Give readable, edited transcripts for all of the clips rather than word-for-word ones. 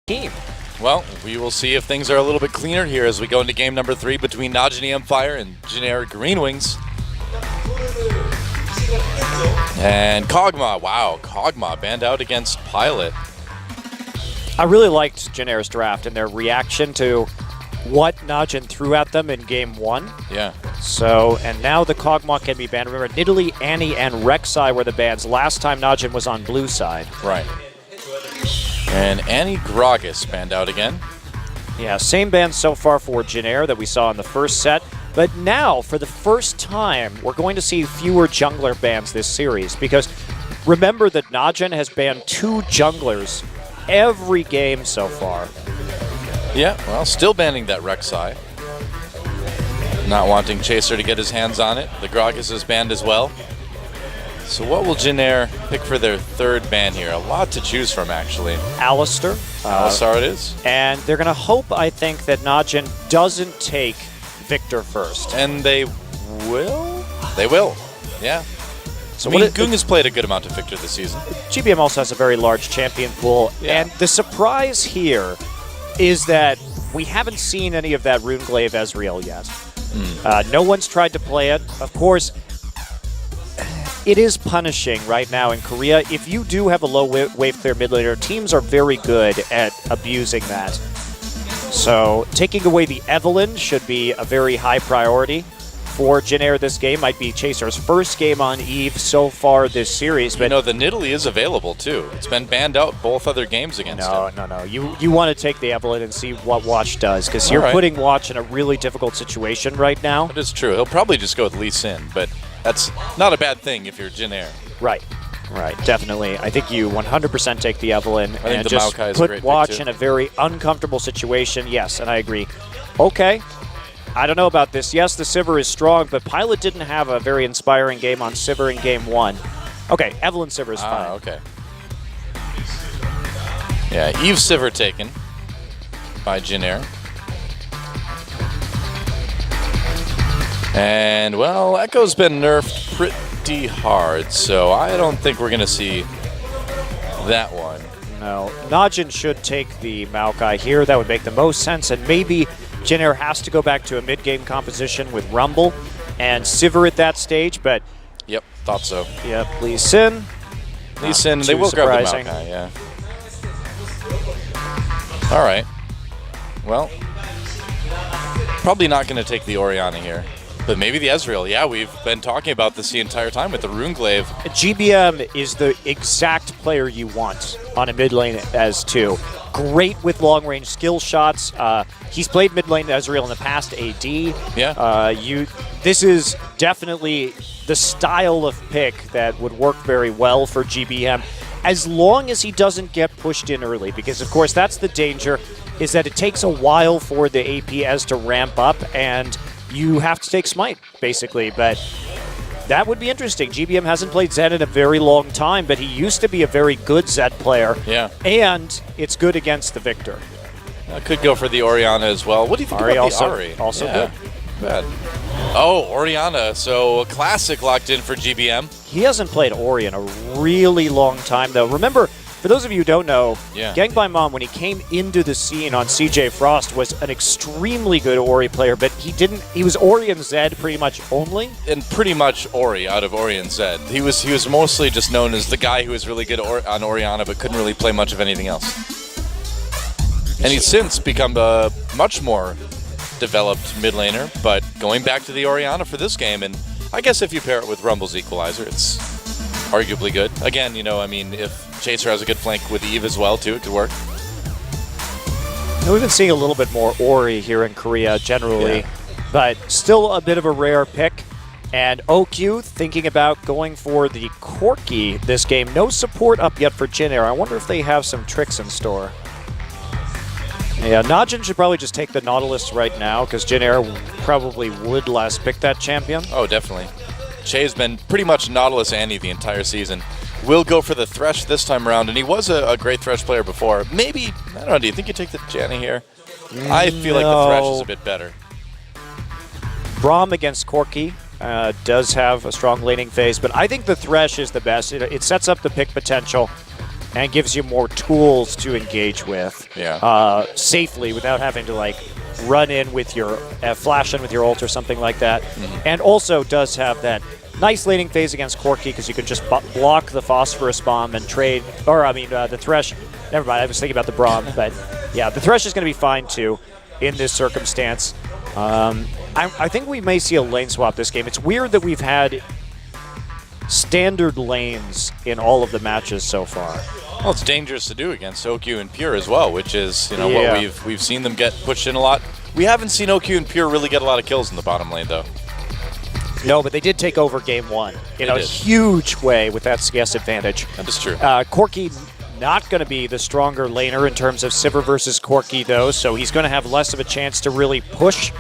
team. Well, we will see if things are a little bit cleaner here as we go into game number 3 between NJE Empire and Generic Green Wings. And Kog'Maw, wow, Kog'Maw banned out against Pilot. I really liked Genera's draft and their reaction to what Najin threw at them in game 1. Yeah. So, and now the Kog'Maw can be banned. Remember, Nidalee, Annie, and Rek'Sai were the bans last time Najin was on blue side. Right. And Annie Gragas banned out again. Yeah, same ban so far for Gener that we saw in the first set. But now, for the first time, we're going to see fewer jungler bans this series. Because remember that Najin has banned 2 junglers every game so far. Yeah, well, still banning that Rek'Sai. Not wanting Chaser to get his hands on it. The Gragas is banned as well. So what will Gener pick for their 3rd ban here? A lot to choose from, actually. Alistar. Alistar it is. And they're going to hope, I think, that Najin doesn't take Victor first. And they will? They will, yeah. So I mean, Gung has played a good amount of Victor this season. GBM also has a very large champion pool. Yeah. And the surprise here is that we haven't seen any of that Runeglaive Ezreal yet. No one's tried to play it. Of course, it is punishing right now in Korea. If you do have a low wave clear mid laner, teams are very good at abusing that. So taking away the Evelynn should be a very high priority for Gener this game. Might be Chaser's first game on Eve so far this series. But you know, the Nidalee is available too. It's been banned out both other games against him. No. You want to take the Evelynn and see what Watch does, because you're putting Watch in a really difficult situation right now. That is true. He'll probably just go with Lee Sin, but that's not a bad thing if you're Gener. Right, definitely. I think you 100% take the Evelynn and the just Maokai is a put great pick, Watch too. in a very uncomfortable situation. Yes, and I agree. Okay, I don't know about this. Yes, the Sivir is strong, but Pilot didn't have a very inspiring game on Sivir in game 1. Okay, Evelynn Sivir is fine. Okay. Yeah, Eve Sivir taken by Gener. And, well, Echo's been nerfed pretty hard, so I don't think we're going to see that one. No, Najin should take the Maokai here. That would make the most sense, and maybe Gener has to go back to a mid-game composition with Rumble and Sivir at that stage, but... Yep, thought so. Yep, Lee Sin. Lee Sin, they will grab the Maokai, yeah. All right. Well, probably not going to take the Orianna here. But maybe the Ezreal. Yeah, we've been talking about this the entire time with the Runeglaive. GBM is the exact player you want on a mid lane as 2. Great with long-range skill shots. He's played mid lane Ezreal in the past, AD. Yeah. This is definitely the style of pick that would work very well for GBM, as long as he doesn't get pushed in early. Because, of course, that's the danger, is that it takes a while for the APS to ramp up, and you have to take Smite, basically, but that would be interesting. GBM hasn't played Zed in a very long time, but he used to be a very good Zed player. Yeah. And it's good against the Victor. I could go for the Orianna as well. What do you think about the Ahri? Also yeah, good. Bad. Oh, Orianna. So a classic locked in for GBM. He hasn't played Ori in a really long time, though. Remember, for those of you who don't know, Gang by Mom, when he came into the scene on CJ Frost, was an extremely good Ori player, but he was Ori and Zed pretty much only. And pretty much Ori out of Ori and Zed. He was mostly just known as the guy who was really good on Orianna, but couldn't really play much of anything else. And he's since become a much more developed mid laner, but going back to the Orianna for this game, and I guess if you pair it with Rumble's Equalizer, it's arguably good. Again, you know, I mean, if Chaser has a good flank with Eve as well, too, it could work. We've been seeing a little bit more Ori here in Korea generally, but still a bit of a rare pick. And OQ thinking about going for the Corki this game. No support up yet for Gener. I wonder if they have some tricks in store. Yeah, Najin should probably just take the Nautilus right now, because Gener probably would last pick that champion. Oh, definitely. Che's been pretty much Nautilus Annie the entire season. Will go for the Thresh this time around, and he was a great Thresh player before. Maybe, I don't know, do you think you take the Janny here? I feel like the Thresh is a bit better. Braum against Corki does have a strong laning phase, but I think the Thresh is the best. It sets up the pick potential. and gives you more tools to engage with safely without having to like run in with your flash in with your ult or something like that. And also does have that nice laning phase against Corki because you can just block the Phosphorus Bomb and trade, or I mean the Thresh. Never mind, I was thinking about the Braum, but yeah, the Thresh is going to be fine too in this circumstance. I think we may see a lane swap this game. It's weird that we've had standard lanes in all of the matches so far. Well, it's dangerous to do against OQ and Pure as well, which is what we've seen them get pushed in a lot. We haven't seen OQ and Pure really get a lot of kills in the bottom lane though. No, but they did take over game 1 in a huge way with that CS advantage. That is true. Corki not going to be the stronger laner in terms of Sivir versus Corki, though, so he's going to have less of a chance to really push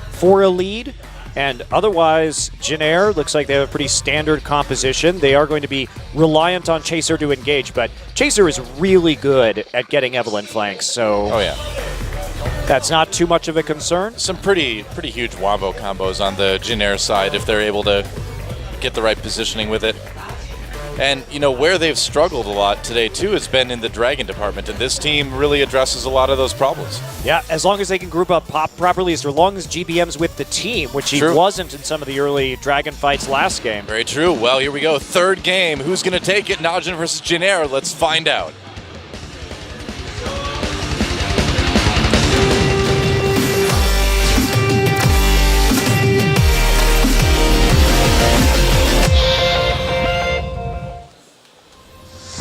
for a lead. And otherwise, Jin looks like they have a pretty standard composition. They are going to be reliant on Chaser to engage, but Chaser is really good at getting Evelynn flanks, so that's not too much of a concern. Some pretty huge wombo combos on the Jin side if they're able to get the right positioning with it. And, where they've struggled a lot today, too, has been in the Dragon department, and this team really addresses a lot of those problems. Yeah, as long as they can group up pop properly, as long as GBM's with the team, which he wasn't in some of the early Dragon fights last game. Very true. Well, here we go. Third game. Who's going to take it? Najin versus Jin. Let's find out.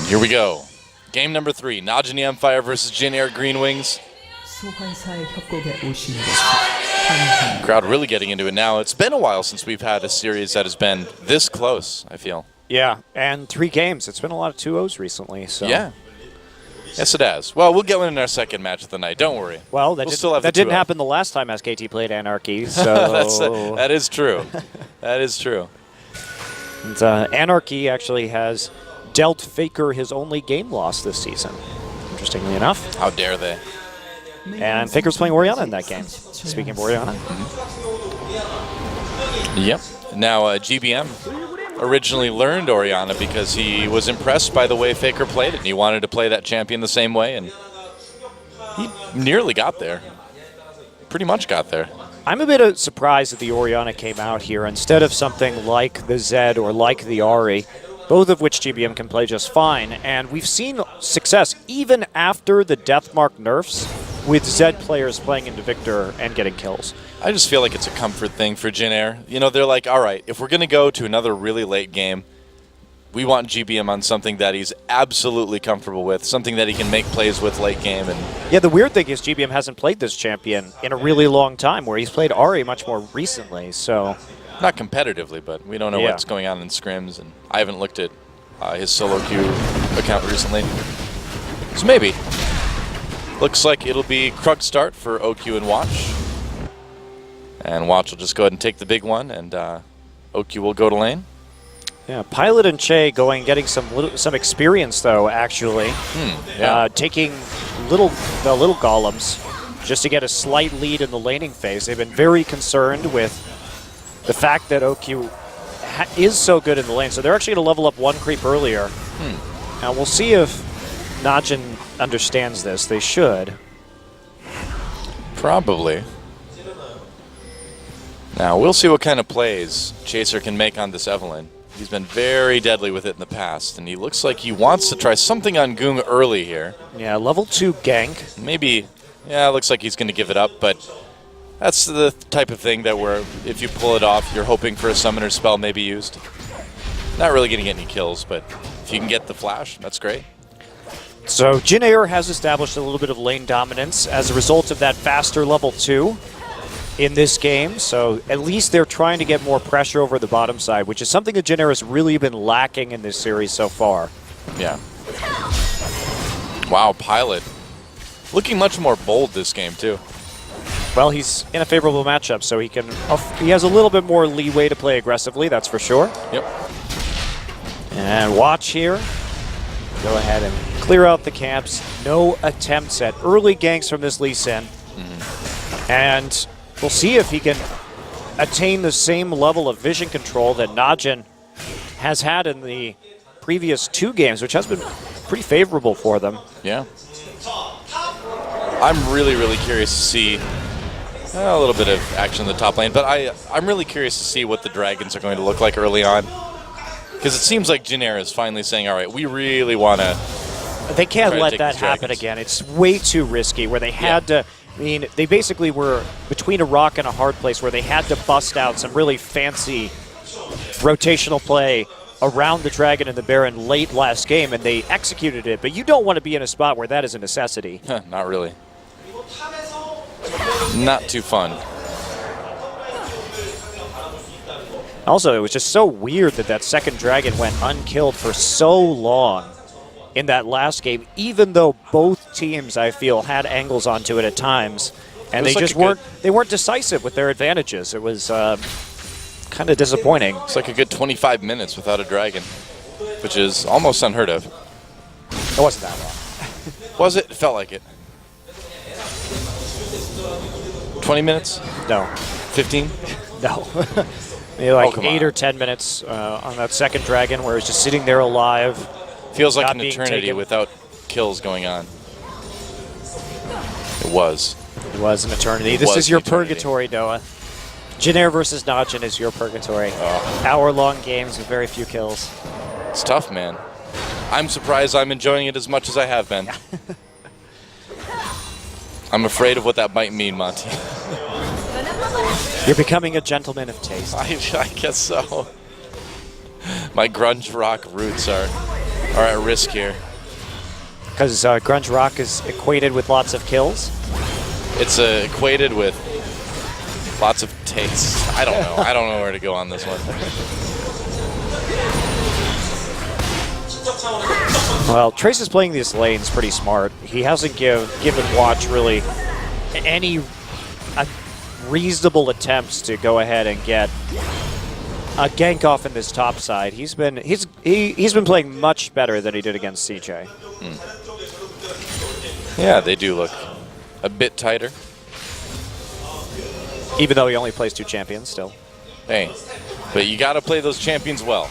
Here we go. Game number 3. Najin Empire versus Jin Green Wings. Crowd really getting into it now. It's been a while since we've had a series that has been this close, I feel. Yeah, and 3 games. It's been a lot of 2-0s recently. So. Yeah. Yes, it has. Well, we'll get one in our second match of the night. Don't worry. Well, that didn't happen the last time SKT played Anarchy. So that is true. That is true. And, Anarchy actually has dealt Faker his only game loss this season, interestingly enough. How dare they? And Faker's playing Orianna in that game. Speaking of Orianna. Yep. Now, GBM originally learned Orianna because he was impressed by the way Faker played it, and he wanted to play that champion the same way, and he nearly got there. Pretty much got there. I'm a bit surprised that the Orianna came out here instead of something like the Zed or like the Ahri, both of which GBM can play just fine, and we've seen success even after the Deathmark nerfs with Zed players playing into Victor and getting kills. I just feel like it's a comfort thing for Jin. They're like, all right, if we're going to go to another really late game, we want GBM on something that he's absolutely comfortable with, something that he can make plays with late game. And yeah, the weird thing is GBM hasn't played this champion in a really long time, where he's played Ahri much more recently, so... Not competitively, but we don't know what's going on in scrims, and I haven't looked at his solo queue account recently. So maybe. Looks like it'll be Krug start for OQ and Watch. And Watch will just go ahead and take the big one, and OQ will go to lane. Yeah, Pilot and Che getting some experience though, actually. Taking the little golems just to get a slight lead in the laning phase. They've been very concerned with the fact that OQ is so good in the lane, so they're actually going to level up 1 creep earlier. Now we'll see if Najin understands this. They should. Probably. Now we'll see what kind of plays Chaser can make on this Evelynn. He's been very deadly with it in the past, and he looks like he wants to try something on Goong early here. Yeah, level 2 gank. Maybe, it looks like he's going to give it up, but that's the type of thing that where if you pull it off, you're hoping for a summoner spell may be used. Not really going to get any kills, but if you can get the flash, that's great. So Jin has established a little bit of lane dominance as a result of that faster level 2 in this game. So at least they're trying to get more pressure over the bottom side, which is something that Jin has really been lacking in this series so far. Yeah. Wow, Pilot. Looking much more bold this game, too. Well, he's in a favorable matchup, so he has a little bit more leeway to play aggressively, that's for sure. Yep. And Watch here. Go ahead and clear out the camps. No attempts at early ganks from this Lee Sin. And we'll see if he can attain the same level of vision control that Najin has had in the previous 2 games, which has been pretty favorable for them. Yeah. I'm really, really curious to see a little bit of action in the top lane, but I'm really curious to see what the Dragons are going to look like early on. Because it seems like Jin Air is finally saying, all right, we really want to... They can't let that happen again. It's way too risky where they had to... I mean, they basically were between a rock and a hard place where they had to bust out some really fancy rotational play around the Dragon and the Baron late last game, and they executed it. But you don't want to be in a spot where that is a necessity. Not really. Not too fun. Also, it was just so weird that that second Dragon went unkilled for so long in that last game, even though both teams, I feel, had angles onto it at times, and they just weren't decisive with their advantages. It was kind of disappointing. It's like a good 25 minutes without a Dragon, which is almost unheard of. It wasn't that long. Was it? It felt like it. 20 minutes? No. 15? No. Maybe like 8 or 10 minutes on that second Dragon where it was just sitting there alive. Feels like an eternity without kills going on. It was. It was an eternity. This is your purgatory, Noah. Jin Air versus Najin is your purgatory. Oh. Hour-long games with very few kills. It's tough, man. I'm surprised I'm enjoying it as much as I have been. I'm afraid of what that might mean, Monty. You're becoming a gentleman of taste. I guess so. My grunge rock roots are at risk here. Because grunge rock is equated with lots of kills? It's equated with lots of taste. I don't know. I don't know where to go on this one. Well, Trace is playing these lanes pretty smart. He hasn't given Watch really any reasonable attempts to go ahead and get a gank off in this top side. He's been playing much better than he did against CJ. Yeah, they do look a bit tighter. Even though he only plays 2 champions still. Hey, but you got to play those champions well.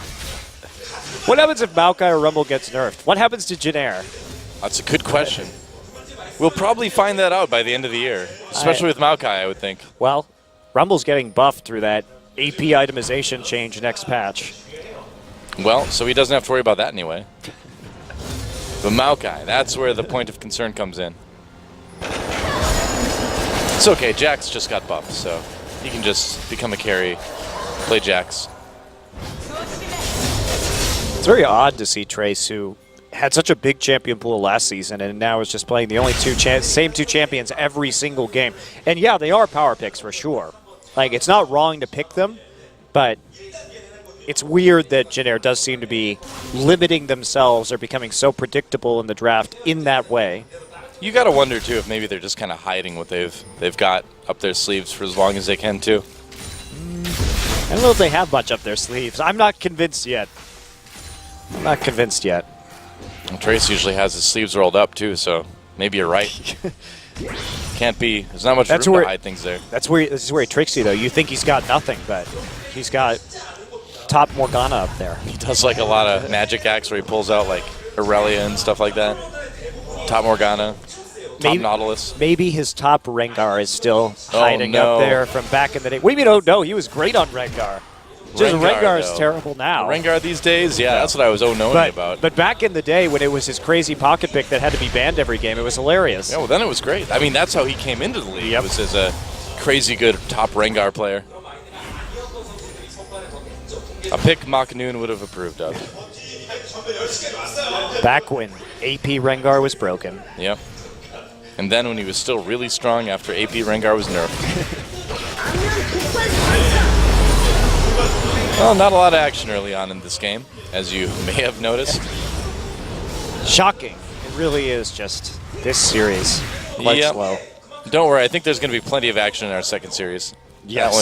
What happens if Maokai or Rumble gets nerfed? What happens to Jin Air? That's a good question. We'll probably find that out by the end of the year, especially with Maokai, I would think. Well, Rumble's getting buffed through that AP itemization change next patch. Well, so he doesn't have to worry about that anyway. But Maokai, that's where the point of concern comes in. It's okay, Jax just got buffed, so he can just become a carry, play Jax. It's very odd to see Trace, who had such a big champion pool last season and now is just playing the only same 2 champions every single game. And yeah, they are power picks for sure. Like, it's not wrong to pick them, but it's weird that Jin Air does seem to be limiting themselves or becoming so predictable in the draft in that way. You got to wonder, too, if maybe they're just kind of hiding what they've got up their sleeves for as long as they can, too. I don't know if they have much up their sleeves. I'm not convinced yet. I'm not convinced yet. Well, Trace usually has his sleeves rolled up, too, so maybe you're right. Can't be. There's not much room to hide things there. This is where he tricks you, though. You think he's got nothing, but he's got top Morgana up there. He does like a lot of magic acts where he pulls out like Aurelia and stuff like that. Top Morgana, top Nautilus. Maybe his top Rengar is still hiding up there from back in the day. What do you mean, oh no, he was great on Rengar. Just Rengar is terrible now. Rengar these days? Yeah, that's what I was knowing about. But back in the day when it was his crazy pocket pick that had to be banned every game, it was hilarious. Yeah, well then it was great. I mean, that's how he came into the league. It was as a crazy good top Rengar player. A pick Makanoon would have approved of. Back when AP Rengar was broken. Yep. And then when he was still really strong after AP Rengar was nerfed. Well, not a lot of action early on in this game, as you may have noticed. Shocking. It really is just this series. Quite slow. Don't worry, I think there's going to be plenty of action in our second series. Yes.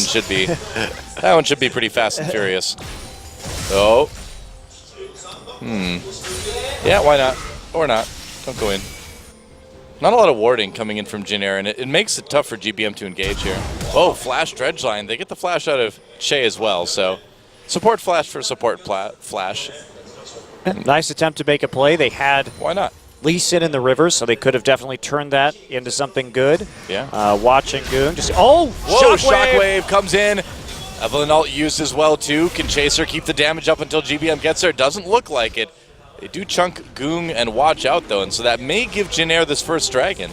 That one should be pretty fast and furious. Oh. Yeah, why not? Or not. Don't go in. Not a lot of warding coming in from Jin Air, and it makes it tough for GBM to engage here. Oh, flash dredge line. They get the flash out of Shay as well, so support flash for support flash. Nice attempt to make a play. They had Why not? Lee Sin in the river, so they could have definitely turned that into something good. Yeah. Watch and Goon just... Oh! Whoa, Shockwave! Shockwave comes in. Evelyn Alt used as well, too. Can Chaser keep the damage up until GBM gets there? Doesn't look like it. They do chunk Goong and Watch out, though, and so that may give Jin Air this first dragon.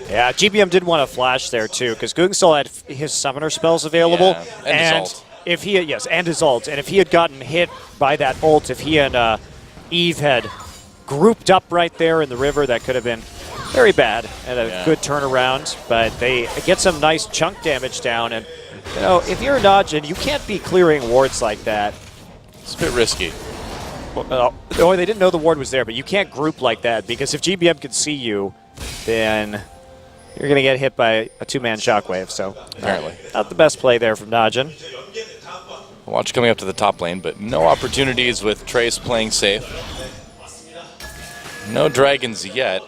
Yeah, GBM did want to flash there, too, because Goong still had his summoner spells available. Yeah, and his ult. If he had, yes, and his ult. And if he had gotten hit by that ult, if he and Eve had grouped up right there in the river, that could have been very bad and a good turnaround. But they get some nice chunk damage down. And, you know, if you're Najin, you can't be clearing wards like that. It's a bit risky. Well, no, they didn't know the ward was there, but you can't group like that because if GBM can see you, then you're going to get hit by a two-man shockwave. So, Apparently. Not the best play there from Najin. Watch coming up to the top lane, but no opportunities with Trace playing safe. No dragons yet.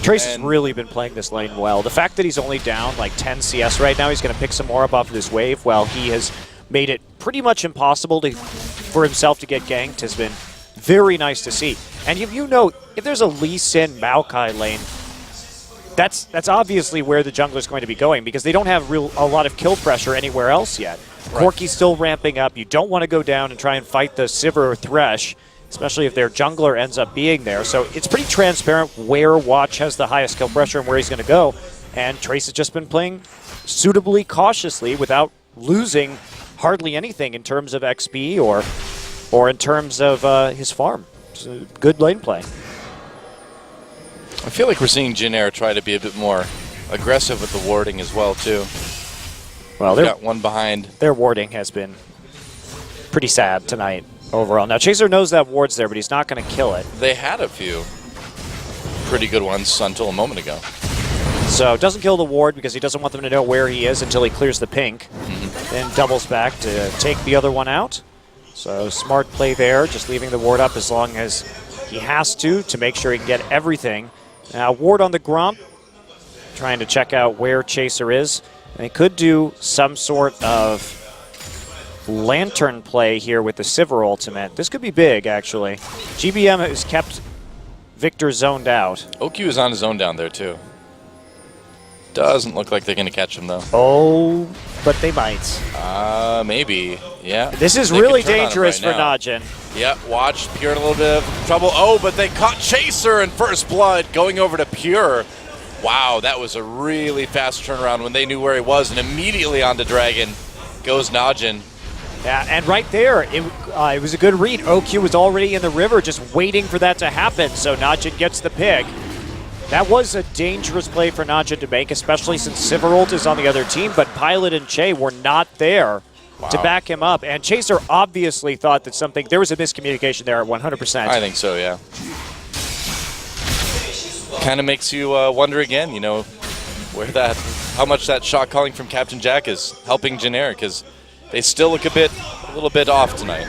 Trace has really been playing this lane well. The fact that he's only down like 10 CS right now, he's going to pick some more up off of this wave while he has made it pretty much impossible for himself to get ganked has been very nice to see. And you know, if there's a Lee Sin Maokai lane, that's obviously where the jungler's going to be going because they don't have a lot of kill pressure anywhere else yet. Right. Corki's still ramping up. You don't want to go down and try and fight the Sivir or Thresh, especially if their jungler ends up being there. So it's pretty transparent where Watch has the highest kill pressure and where he's going to go. And Trace has just been playing suitably cautiously without losing hardly anything in terms of XP or in terms of his farm. It's a good lane play. I feel like we're seeing Jin Air try to be a bit more aggressive with the warding as well, too. Well, they got one behind. Their warding has been pretty sad tonight overall. Now, Chaser knows that ward's there, but he's not going to kill it. They had a few pretty good ones until a moment ago. So doesn't kill the ward because he doesn't want them to know where he is until he clears the pink. Then doubles back to take the other one out. So smart play there, just leaving the ward up as long as he has to make sure he can get everything. Now, ward on the Gromp, trying to check out where Chaser is. And they could do some sort of lantern play here with the Sivir ultimate. This could be big, actually. GBM has kept Victor zoned out. OQ is on his own down there, too. Doesn't look like they're going to catch him, though. Oh, but they might. Maybe. Yeah. This is really dangerous for Najin. Yeah, Watch Pure in a little bit of trouble. Oh, but they caught Chaser in first blood going over to Pure. Wow, that was a really fast turnaround when they knew where he was, and immediately onto Dragon goes Najin. Yeah, and right there, it was a good read. OQ was already in the river, just waiting for that to happen, so Najin gets the pick. That was a dangerous play for Najin to make, especially since Sivir ult is on the other team, but Pilot and Che were not there to back him up. And Chaser obviously thought that there was a miscommunication there at 100%. I think so, yeah. Kind of makes you wonder again, you know, how much that shot calling from Captain Jack is helping Jin Air, because they still look a little bit off tonight.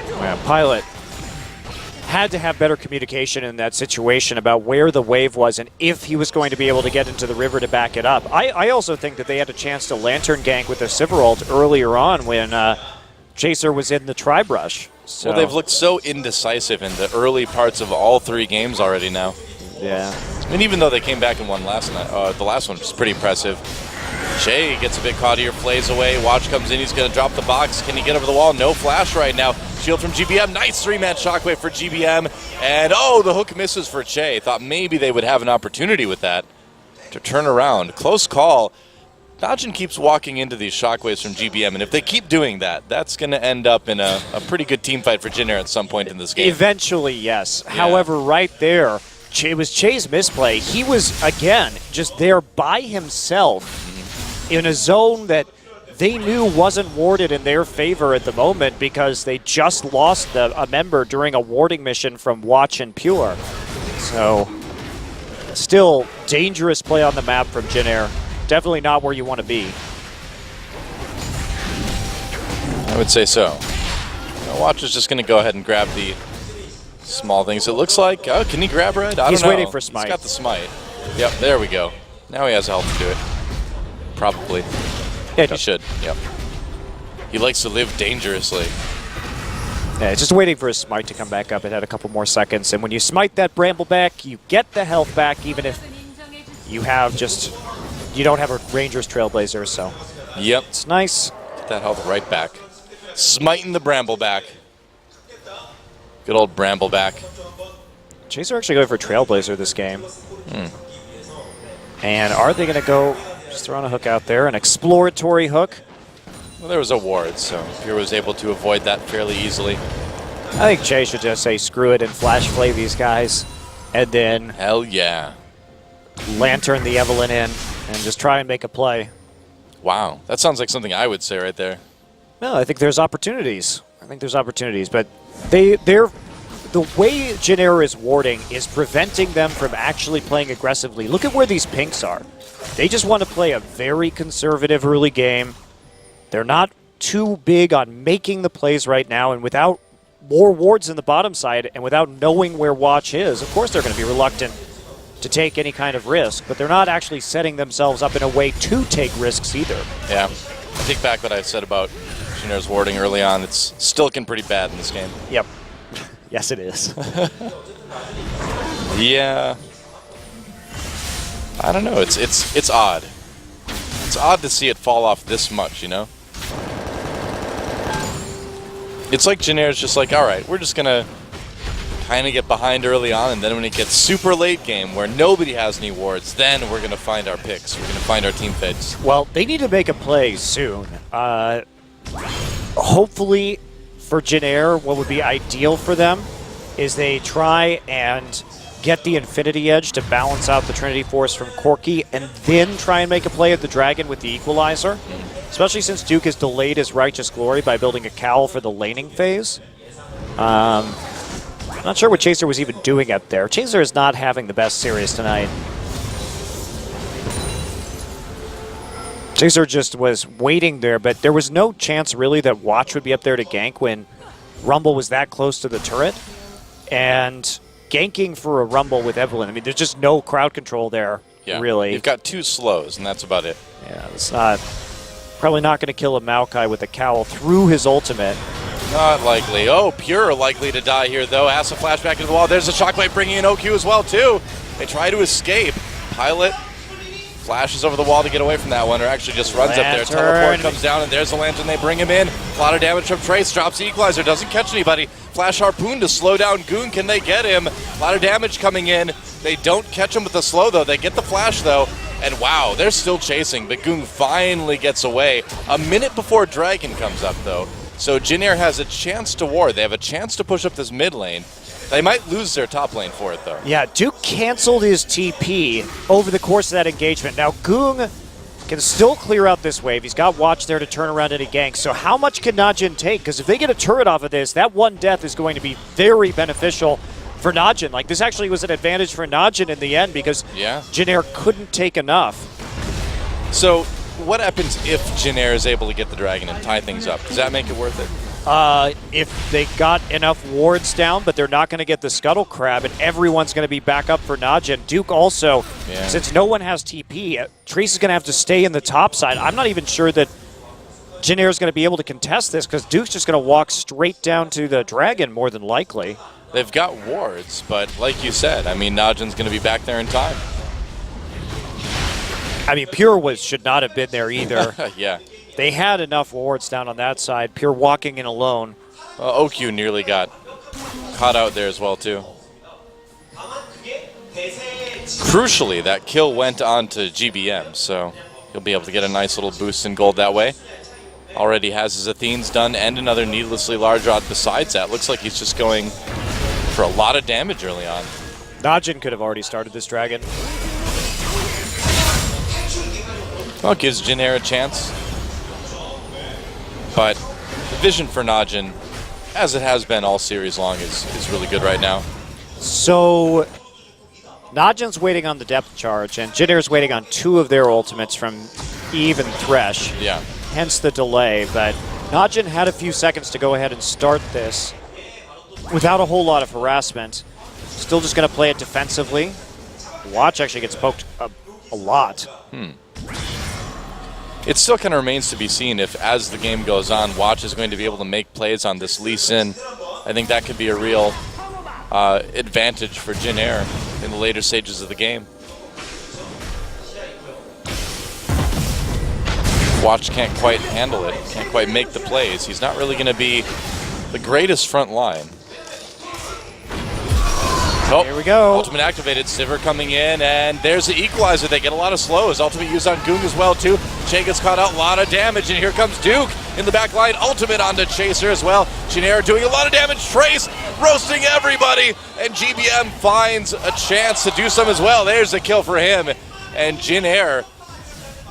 Yeah, Pilot had to have better communication in that situation about where the wave was and if he was going to be able to get into the river to back it up. I also think that they had a chance to lantern gank with their Sivir ult earlier on when Chaser was in the tri-brush. So. Well, they've looked so indecisive in the early parts of all three games already now. Yeah. And even though they came back and won last night, the last one was pretty impressive. Jay gets a bit caught here, flays away. Watch comes in, he's going to drop the box. Can he get over the wall? No flash right now. Shield from GBM. Nice three-man shockwave for GBM. And, oh, the hook misses for Che. Thought maybe they would have an opportunity with that to turn around. Close call. Najin keeps walking into these shockwaves from GBM, and if they keep doing that, that's going to end up in a pretty good team fight for Jin Air at some point in this game. Eventually, yes. Yeah. However, right there, it was Che's misplay. He was, again, just there by himself in a zone that they knew wasn't warded in their favor at the moment because they just lost a member during a warding mission from Watch and Pure. So, still dangerous play on the map from Jin Air. Definitely not where you want to be. I would say so. Watch is just going to go ahead and grab the small things. It looks like, oh, can he grab red? I don't know. He's waiting for smite. He's got the smite. Yep, there we go. Now he has health to do it. Probably. Yeah, he should, yep. He likes to live dangerously. Yeah, just waiting for his smite to come back up. It had a couple more seconds. And when you smite that Bramble back, you get the health back, even if you have just... You don't have a Ranger's Trailblazer, so... Yep. It's nice. Get that health right back. Smiting the Bramble back. Good old Bramble back. Chaser actually going for Trailblazer this game. And are they going to go... Just throwing a hook out there, an exploratory hook. Well, there was a ward, so Pure was able to avoid that fairly easily. I think Jay should just say screw it and flash play these guys. And then... Hell yeah. Lantern the Evelyn in and just try and make a play. Wow. That sounds like something I would say right there. No, I think there's opportunities. But the way Jin Air is warding is preventing them from actually playing aggressively. Look at where these pinks are. They just want to play a very conservative early game. They're not too big on making the plays right now, and without more wards in the bottom side and without knowing where Watch is, of course they're going to be reluctant to take any kind of risk, but they're not actually setting themselves up in a way to take risks either. Yeah. I take back what I said about Jin Air's warding early on. It's still looking pretty bad in this game. Yep. Yes, it is. Yeah. I don't know. It's odd. It's odd to see it fall off this much, you know? It's like Jin Air's just like, all right, we're just going to kind of get behind early on, and then when it gets super late game where nobody has any wards, then we're going to find our picks. We're going to find our team fits. Well, they need to make a play soon. Hopefully for Jin Air, what would be ideal for them is they try and get the Infinity Edge to balance out the Trinity Force from Corki, and then try and make a play at the Dragon with the Equalizer. Especially since Duke has delayed his Righteous Glory by building a Cowl for the laning phase. I'm not sure what Chaser was even doing up there. Chaser is not having the best series tonight. Chaser just was waiting there, but there was no chance really that Watch would be up there to gank when Rumble was that close to the turret. And ganking for a Rumble with Evelyn, I mean, there's just no crowd control there, really. You've got 2 slows, and that's about it. Yeah, it's not... Probably not going to kill a Maokai with a Cowl through his ultimate. Not likely. Oh, Pure likely to die here, though. Has to flash back into the wall. There's a Shockwave bringing in OQ as well, too. They try to escape. Pilot flashes over the wall to get away from that one, or actually just runs up there. Teleport comes down, and there's the Lantern. They bring him in. A lot of damage from Trace. Drops the Equalizer. Doesn't catch anybody. Flash Harpoon to slow down Goon. Can they get him? A lot of damage coming in. They don't catch him with the slow, though. They get the flash, though. And wow, they're still chasing, but Goon finally gets away. A minute before Dragon comes up, though. So Jin Air has a chance to ward. They have a chance to push up this mid lane. They might lose their top lane for it, though. Yeah, Duke canceled his TP over the course of that engagement. Now, Goon can still clear out this wave. He's got Watch there to turn around any gank. So how much can Najin take? Because if they get a turret off of this, that one death is going to be very beneficial for Najin. Like, this actually was an advantage for Najin in the end because Jin Air couldn't take enough. So what happens if Jin Air is able to get the Dragon and tie things up? Does that make it worth it? If they got enough wards down, but they're not going to get the Scuttle Crab, and everyone's going to be back up for Najin. Duke also, since no one has TP, Trace is going to have to stay in the top side. I'm not even sure that Jin Air is going to be able to contest this because Duke's just going to walk straight down to the Dragon more than likely. They've got wards, but like you said, I mean, Najin's going to be back there in time. I mean, Pure should not have been there either. Yeah. They had enough wards down on that side. Pure walking in alone. OQ nearly got caught out there as well, too. Crucially, that kill went on to GBM, so he'll be able to get a nice little boost in gold that way. Already has his Athenes done and another needlessly large rod besides that. Looks like he's just going for a lot of damage early on. Najin could have already started this Dragon. Well, it gives Jin Air a chance. But the vision for Najin, as it has been all series long, is really good right now. So Najin's waiting on the depth charge, and Jin Air's waiting on 2 of their ultimates from Eve and Thresh. Yeah. Hence the delay, but Najin had a few seconds to go ahead and start this without a whole lot of harassment. Still just going to play it defensively. Watch actually gets poked a lot. It still kind of remains to be seen if, as the game goes on, Watch is going to be able to make plays on this Lee Sin I think that could be a real advantage for Jin Air in the later stages of the game. Watch can't quite handle it, can't quite make the plays. He's not really going to be the greatest front line. Oh, here we go. Ultimate activated, Sivir coming in, and there's the equalizer. They get a lot of slows. Ultimate used on Goong as well, too. Che gets caught out, a lot of damage, and here comes Duke in the back line. Ultimate onto Chaser as well. Jin Air doing a lot of damage. Trace roasting everybody, and GBM finds a chance to do some as well. There's a kill for him, and Jin Air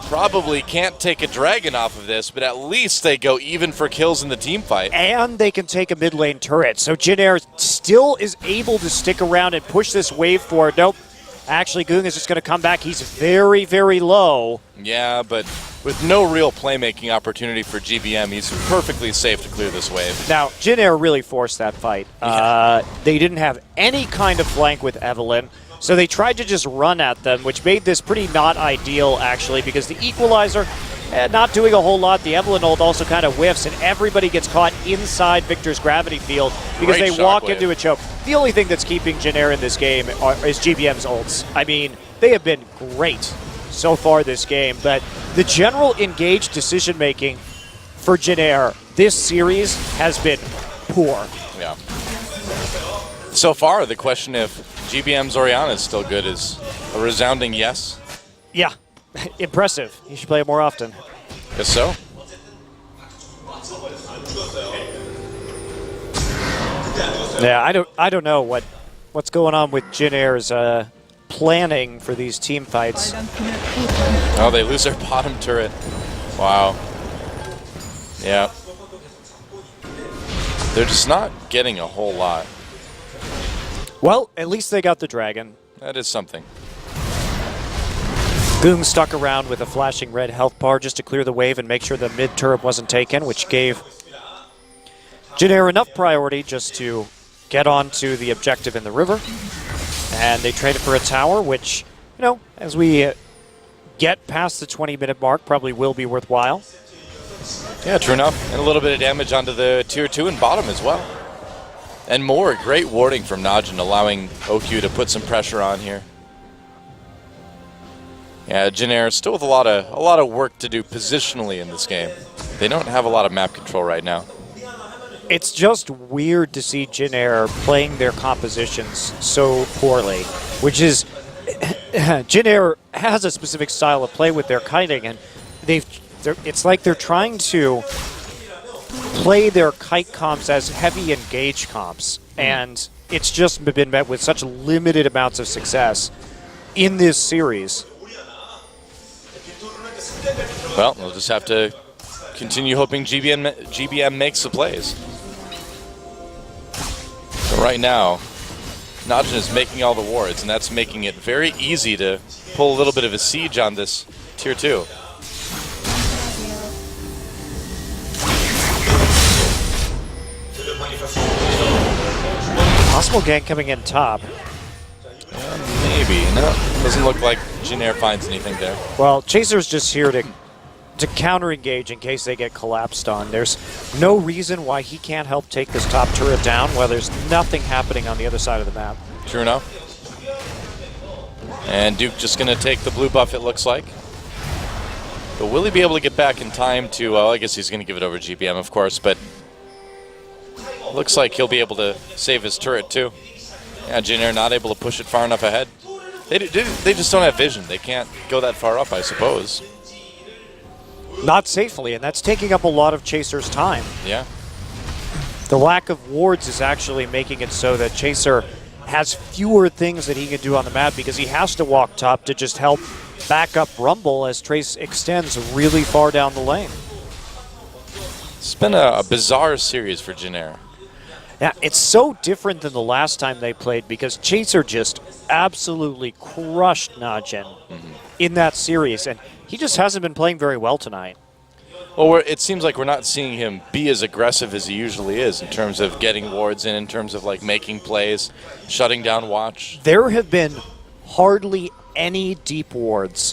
probably can't take a dragon off of this, but at least they go even for kills in the team fight. And they can take a mid lane turret. So Jin Air still is able to stick around and push this wave forward. Nope. Actually, Goong is just going to come back. He's very, very low. Yeah, but with no real playmaking opportunity for GBM, he's perfectly safe to clear this wave. Now, Jin Air really forced that fight. They didn't have any kind of flank with Evelynn. So they tried to just run at them, which made this pretty not ideal, actually, because the equalizer, not doing a whole lot. The Evelynn ult also kind of whiffs, and everybody gets caught inside Victor's gravity field because they walk into a choke. The only thing that's keeping Jin Air in this game is GBM's ults. I mean, they have been great so far this game, but the general engaged decision-making for Jin Air this series has been poor. Yeah. So far, the question if GBM's Orianna is still good is a resounding yes. Yeah, impressive. You should play it more often. Guess so. Yeah, I don't know what's going on with Jin Air's planning for these team fights. Oh, they lose their bottom turret. Wow. Yeah. They're just not getting a whole lot. Well, at least they got the dragon. That is something. Goong stuck around with a flashing red health bar just to clear the wave and make sure the mid turret wasn't taken, which gave Jin Air enough priority just to get onto the objective in the river. And they traded for a tower, which, you know, as we get past the 20-minute mark, probably will be worthwhile. Yeah, true enough. And a little bit of damage onto the tier 2 and bottom as well. And more, great warding from Najin, allowing OQ to put some pressure on here. Yeah, Jin Air still with a lot of work to do positionally in this game. They don't have a lot of map control right now. It's just weird to see Jin Air playing their compositions so poorly, which is Jin Air has a specific style of play with their kiting, and it's like they're trying to play their kite comps as heavy engage comps, and it's just been met with such limited amounts of success in this series. Well, we'll just have to continue hoping GBM makes the plays. But right now, Najin is making all the wards, and that's making it very easy to pull a little bit of a siege on this tier 2. Possible gank coming in top. Maybe. No, doesn't look like Jin Air finds anything there. Well, Chaser's just here to counter-engage in case they get collapsed on. There's no reason why he can't help take this top turret down while there's nothing happening on the other side of the map. True enough. And Duke just going to take the blue buff, it looks like. But will he be able to get back in time to... Well, I guess he's going to give it over to GBM, of course, but... Looks like he'll be able to save his turret, too. Yeah, Jin Air not able to push it far enough ahead. They just don't have vision. They can't go that far up, I suppose. Not safely, and that's taking up a lot of Chaser's time. Yeah. The lack of wards is actually making it so that Chaser has fewer things that he can do on the map because he has to walk top to just help back up Rumble as Trace extends really far down the lane. It's been a bizarre series for Jin Air. Yeah, it's so different than the last time they played because Chaser just absolutely crushed Najin in that series, and he just hasn't been playing very well tonight. Well, it seems like we're not seeing him be as aggressive as he usually is in terms of getting wards in terms of like making plays, shutting down Watch. There have been hardly any deep wards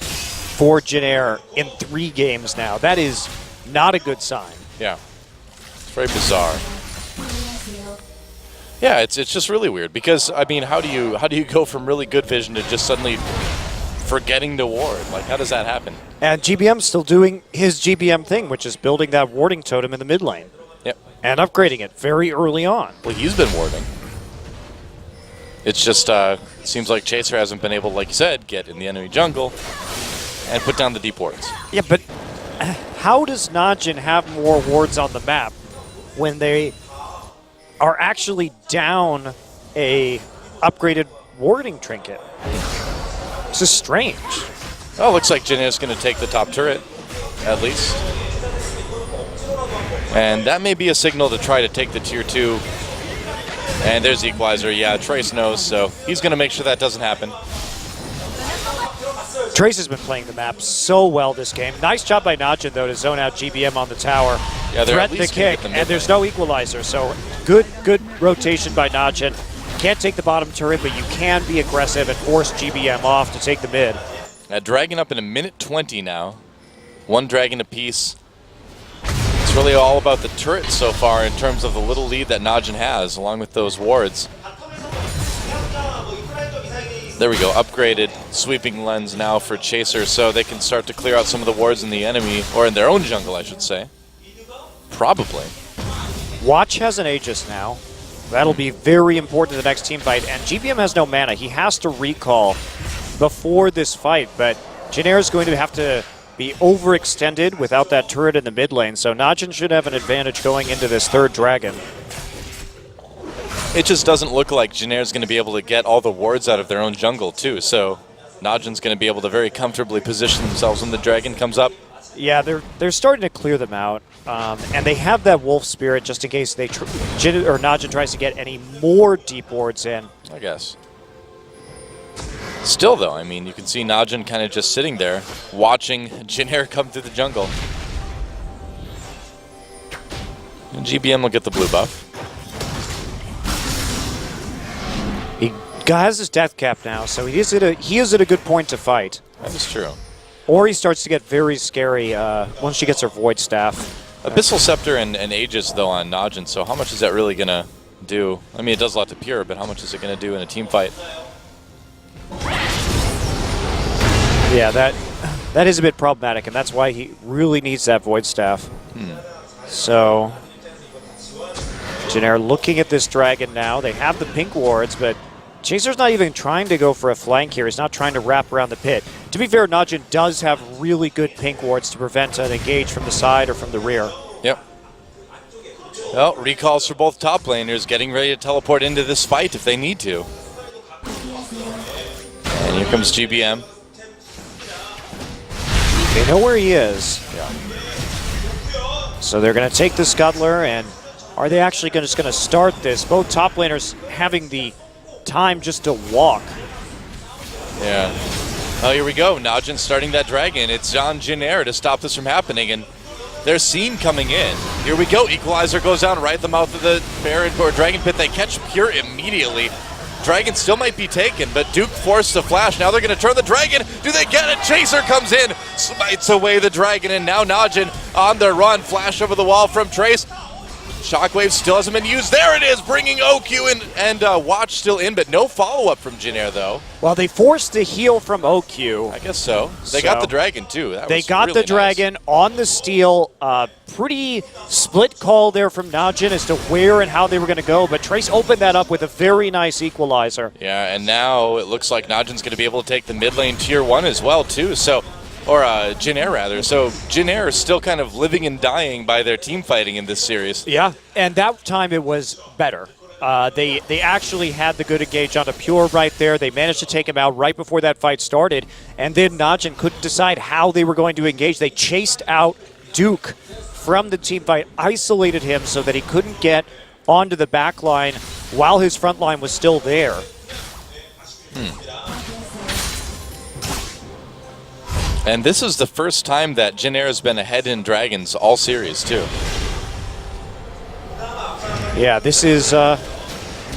for Jin Air in 3 games now. That is not a good sign. Yeah, it's very bizarre. Yeah, it's just really weird because I mean, how do you go from really good vision to just suddenly forgetting to ward? Like, how does that happen? And GBM's still doing his GBM thing, which is building that warding totem in the mid lane. Yep. And upgrading it very early on. Well, he's been warding. It's just seems like Chaser hasn't been able, like you said, get in the enemy jungle and put down the deep wards. Yeah, but how does Najin have more wards on the map when they are actually down a upgraded warding trinket? This is strange. Oh, looks like Jin is going to take the top turret, at least. And that may be a signal to try to take the tier 2. And there's Equalizer. Yeah, Trace knows, so he's going to make sure that doesn't happen. Trace has been playing the map so well this game. Nice job by Najin, though, to zone out GBM on the tower. Yeah, they're threaten the kick, and there's no Equalizer, so good rotation by Najin. Can't take the bottom turret, but you can be aggressive and force GBM off to take the mid. Dragon up in a minute 20 now. 1 dragon apiece. It's really all about the turret so far in terms of the little lead that Najin has, along with those wards. There we go, upgraded sweeping lens now for Chaser, so they can start to clear out some of the wards in the enemy, or in their own jungle, I should say. Probably. Watch has an Aegis now. That'll be very important in the next team fight, and GBM has no mana. He has to recall before this fight, but Jin is going to have to be overextended without that turret in the mid lane, so Najin should have an advantage going into this third dragon. It just doesn't look like Jin is going to be able to get all the wards out of their own jungle, too, so Najin's going to be able to very comfortably position themselves when the dragon comes up. Yeah, they're starting to clear them out, and they have that wolf spirit just in case they Najin tries to get any more deep wards in. I guess. Still, though, I mean, you can see Najin kind of just sitting there, watching Jin come through the jungle. And GBM will get the blue buff. He has his death cap now, so he is at a good point to fight. That is true. Or he starts to get very scary once she gets her Void Staff. Abyssal Scepter and Aegis, though, on Najin, so how much is that really going to do? I mean, it does a lot to Pure, but how much is it going to do in a team fight? Yeah, that is a bit problematic, and that's why he really needs that Void Staff. So, Jin looking at this dragon now. They have the pink wards, but Chaser's not even trying to go for a flank here. He's not trying to wrap around the pit. To be fair, Najin does have really good pink wards to prevent an engage from the side or from the rear. Yep. Well, recalls for both top laners getting ready to teleport into this fight if they need to. And here comes GBM. They know where he is. Yeah. So they're going to take the Scuttler, and are they actually just going to start this? Both top laners having the time just to walk. Yeah. Oh, here we go. Najin starting that dragon. It's on Jin to stop this from happening, and there's Scene coming in. Here we go. Equalizer goes down right at the mouth of the Baron or Dragon Pit. They catch Pure immediately. Dragon still might be taken, but Duke forced the flash. Now they're going to turn the dragon. Do they get it? Chaser comes in, smites away the dragon, and now Najin on the run. Flash over the wall from Trace. Shockwave still hasn't been used. There it is, bringing OQ in, and Watch still in, but no follow-up from Jin though. Well, they forced the heal from OQ. I guess so. They got the dragon, too. They got the dragon on the steal. Pretty split call there from Najin as to where and how they were going to go, but Trace opened that up with a very nice equalizer. Yeah, and now it looks like Najin's going to be able to take the mid lane tier 1 as well, too. So, or Jin rather. So Jin is still kind of living and dying by their team fighting in this series. Yeah, and that time it was better. They actually had the good engage onto Pure right there. They managed to take him out right before that fight started, and then Najin couldn't decide how they were going to engage. They chased out Duke from the team fight, isolated him so that he couldn't get onto the back line while his front line was still there. And this is the first time that Jin has been ahead in Dragons all series, too. Yeah, this is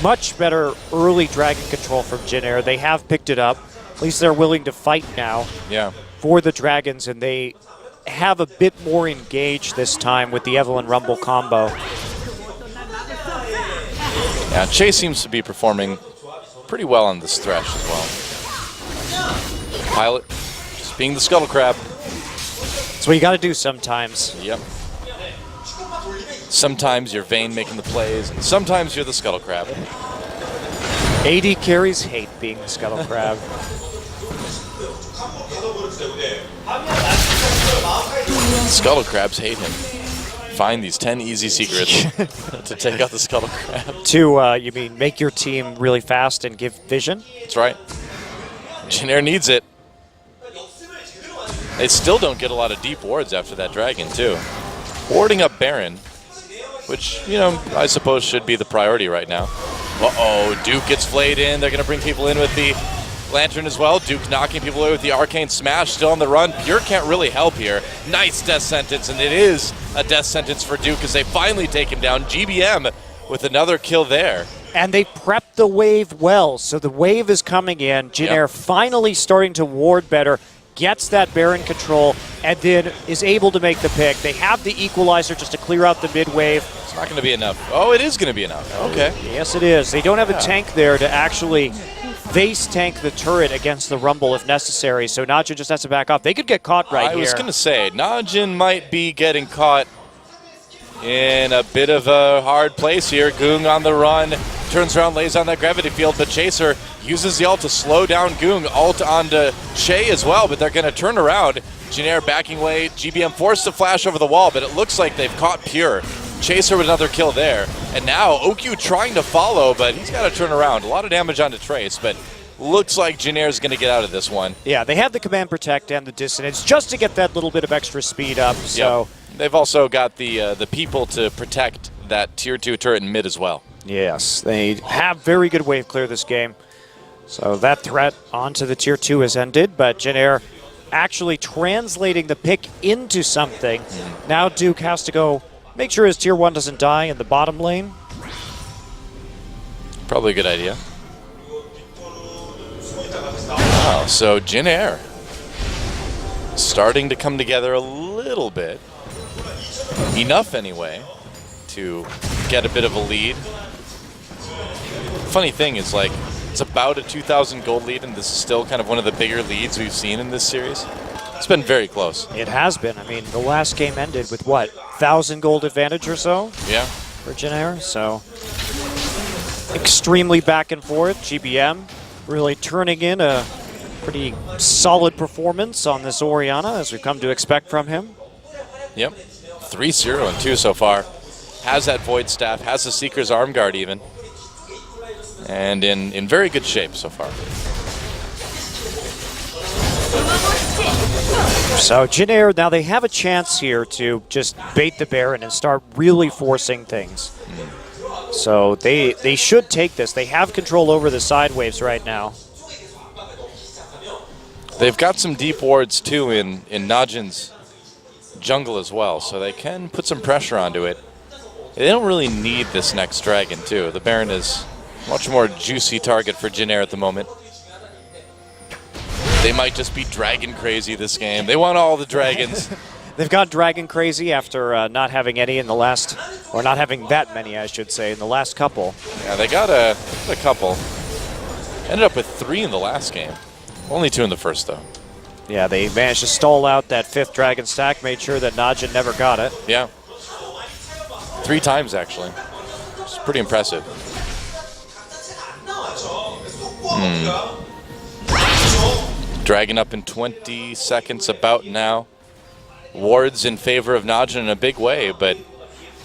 much better early Dragon control from Jin. They have picked it up. At least they're willing to fight now for the Dragons, and they have a bit more engaged this time with the Evelynn Rumble combo. Yeah, Chase seems to be performing pretty well on this thresh as well. Pilot, just being the scuttle crab. That's what you got to do sometimes. Yep. Sometimes you're Vayne making the plays, and sometimes you're the scuttle crab. AD carries hate being the scuttle crab. Scuttle crabs hate him. Find these 10 easy secrets to take out the scuttle crab. To, you mean make your team really fast and give vision? That's right. Jin needs it. They still don't get a lot of deep wards after that dragon, too. Warding up Baron, which, you know, I suppose should be the priority right now. Uh-oh, Duke gets flayed in. They're going to bring people in with the Lantern as well. Duke knocking people away with the Arcane Smash, still on the run. Pure can't really help here. Nice death sentence, and it is a death sentence for Duke as they finally take him down. GBM with another kill there. And they prepped the wave well, so the wave is coming in. Jin finally starting to ward better, gets that Baron control, and then is able to make the pick. They have the equalizer just to clear out the mid wave. It's not going to be enough. Oh, it is going to be enough. Okay. Yes, it is. They don't have a tank there to actually face tank the turret against the Rumble if necessary, so Najin just has to back off. They could get caught right here. I was going to say, Najin might be getting caught in a bit of a hard place here. Goong on the run, turns around, lays on that gravity field, but Chaser uses the ult to slow down Goong. Ult onto Shay as well, but they're going to turn around. Jin backing away, GBM forced to flash over the wall, but it looks like they've caught Pure. Chaser with another kill there. And now OQ trying to follow, but he's got to turn around. A lot of damage onto Trace, but looks like Jin is going to get out of this one. Yeah, they have the command protect and the dissonance just to get that little bit of extra speed up. So yep. They've also got the people to protect that tier 2 turret in mid as well. Yes, they have very good wave clear this game. So that threat onto the tier 2 has ended, but Jin actually translating the pick into something. Now Duke has to go make sure his tier 1 doesn't die in the bottom lane. Probably a good idea. Wow, so Jin starting to come together a little bit. Enough anyway to get a bit of a lead. Funny thing is, like, it's about a 2,000 gold lead, and this is still kind of one of the bigger leads we've seen in this series. It's been very close. It has been. I mean, the last game ended with, what, 1,000 gold advantage or so? Yeah. For Jin, so extremely back and forth. GBM really turning in a pretty solid performance on this Orianna, as we've come to expect from him. Yep. 3-0 and 2 so far. Has that Void Staff, has the Seeker's Arm Guard even. And in very good shape so far. So Jin now they have a chance here to just bait the Baron and start really forcing things. So they should take this. They have control over the side waves right now. They've got some deep wards too in Najin's jungle as well, so they can put some pressure onto it. They don't really need this next dragon too. The Baron is a much more juicy target for Jin at the moment. They might just be dragon crazy this game. They want all the dragons. They've got dragon crazy after not having any in the last, or not having that many, I should say, in the last couple. Yeah, they got a couple. Ended up with 3 in the last game. Only 2 in the first, though. Yeah, they managed to stall out that 5th dragon stack, made sure that Najin never got it. Yeah. 3 times, actually. It's pretty impressive. Dragon up in 20 seconds about now. Wards in favor of Najin in a big way, but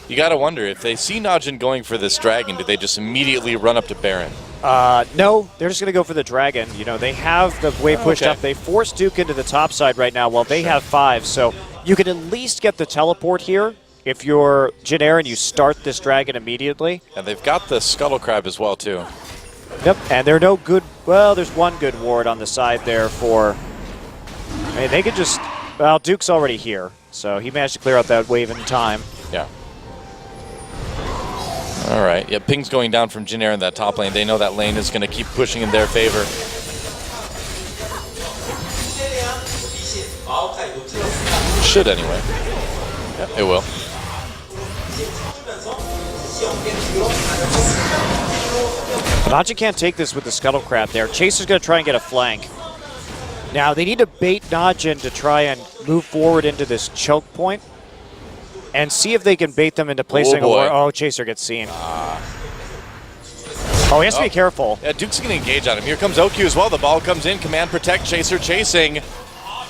you got to wonder, if they see Najin going for this dragon, do they just immediately run up to Baron? No, they're just going to go for the dragon. You know, they have the wave pushed up. They force Duke into the top side right now while they have 5, so you can at least get the teleport here if you're Jin and you start this dragon immediately. And they've got the Scuttle Crab as well, too. Yep, and they're no good. Well, there's one good ward on the side there for. I mean, they could just. Well, Duke's already here, so he managed to clear out that wave in time. Yeah. All right. Yeah, ping's going down from Jin in that top lane. They know that lane is going to keep pushing in their favor. Should anyway. Yep, it will. Najin can't take this with the Scuttle Crab there. Chaser's going to try and get a flank. Now, they need to bait Najin to try and move forward into this choke point and see if they can bait them into placing a ward. Oh, Chaser gets seen. Oh, he has to be careful. Yeah, Duke's going to engage on him. Here comes OQ as well. The ball comes in. Command protect. Chaser chasing.